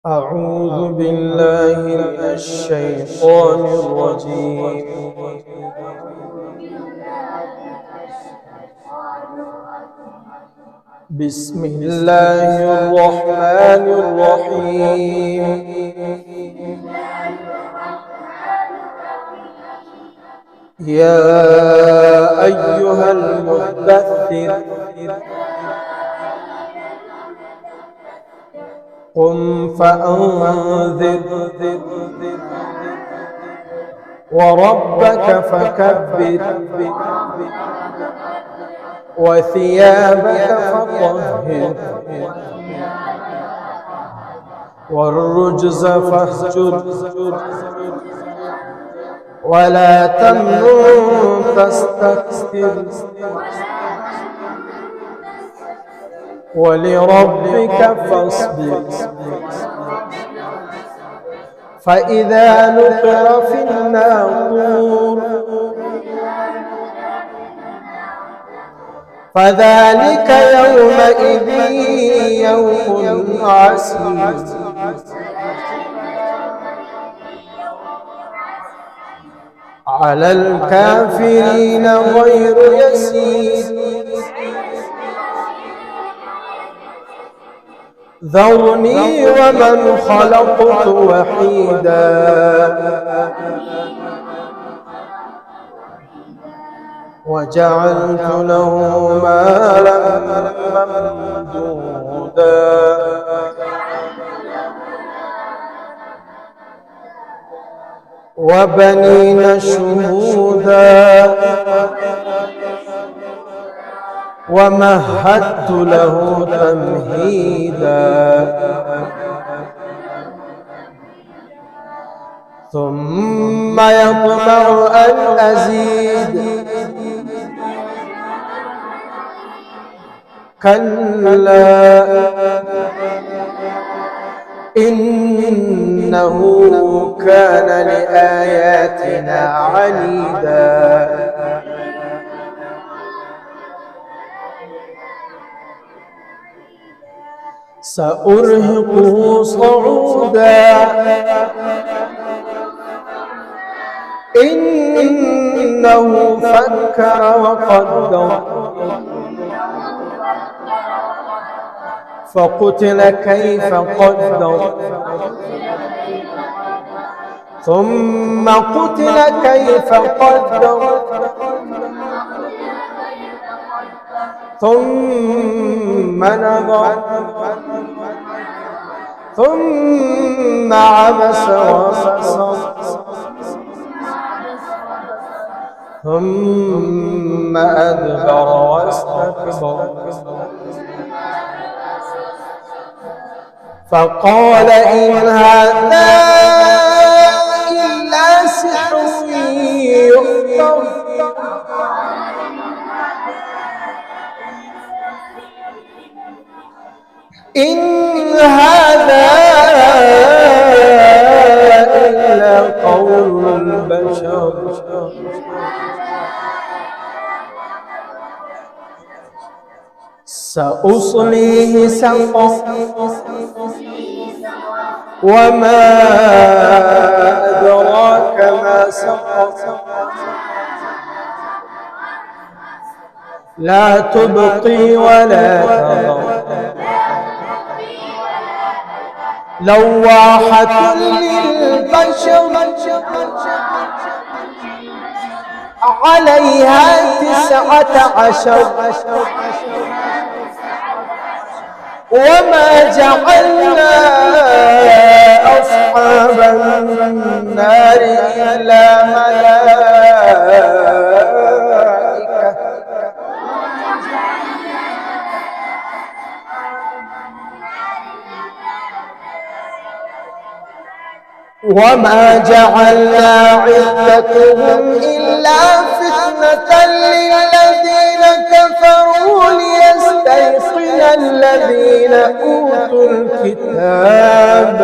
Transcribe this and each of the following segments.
أعوذ بالله من الشيطان الرجيم. بسم الله الرحمن الرحيم. يا أيها المدثر قم فأنذر وربك فكبر وثيابك فطهر والرجز فاهجر ولا تمنن تستكثر ولربك فاصبر فإذا نقر في الناقور فذلك يومئذ يوم عسير على الكافرين غير يسير ذرني ومن خلقت وحيدا وجعلت له مالا ممدودا وبنين شهودا ومهدت له تمهيدا ثم يطمع أن أزيد كلا إنه كان لآياتنا عنيدا سأرهقه صعودا إنه فكر وقدر فقتل كيف قدر ثم قتل كيف قدر ثم نظر ثم عبس وبصر ثم أدبر واستكبر فقال إن هذا إلا سحر يؤثر إن هذا إلا قول البشر سأصليه سقر وما أدراك ما سقر لا تبقي ولا تذر لواحة للبشر عليها 19 وما جعلنا أصحاب النار إلا ملائكة وما جعلنا عدتهم إلا فتنة للذين كفروا ليستيقن الذين أوتوا الكتاب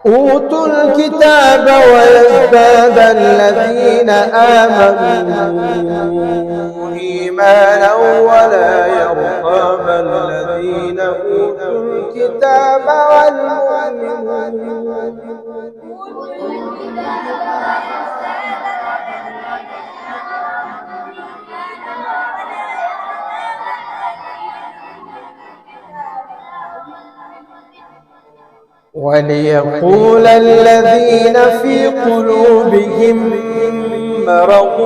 أوتوا الكتاب ويزداد الذين آمنوا إيمانا ولا يرتاب الذين أوتوا الكتاب والمؤمنون. وليقول الذين في قلوبهم مرض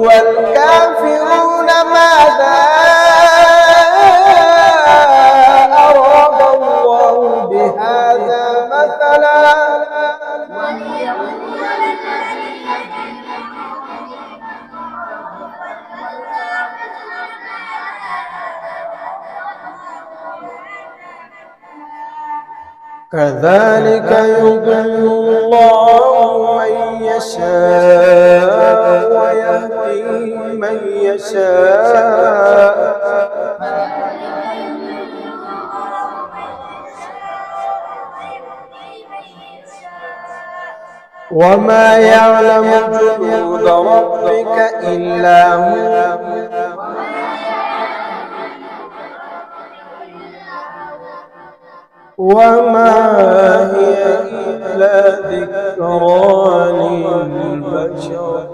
والكافرون ماذا أراد الله بهذا مثلا. كذلك يضل الله من يشاء ويهدي من يشاء وما يعلم جنود ربك إلا هو وما هي إلا ذكرى للبشر.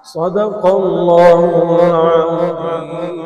صدق الله العظيم.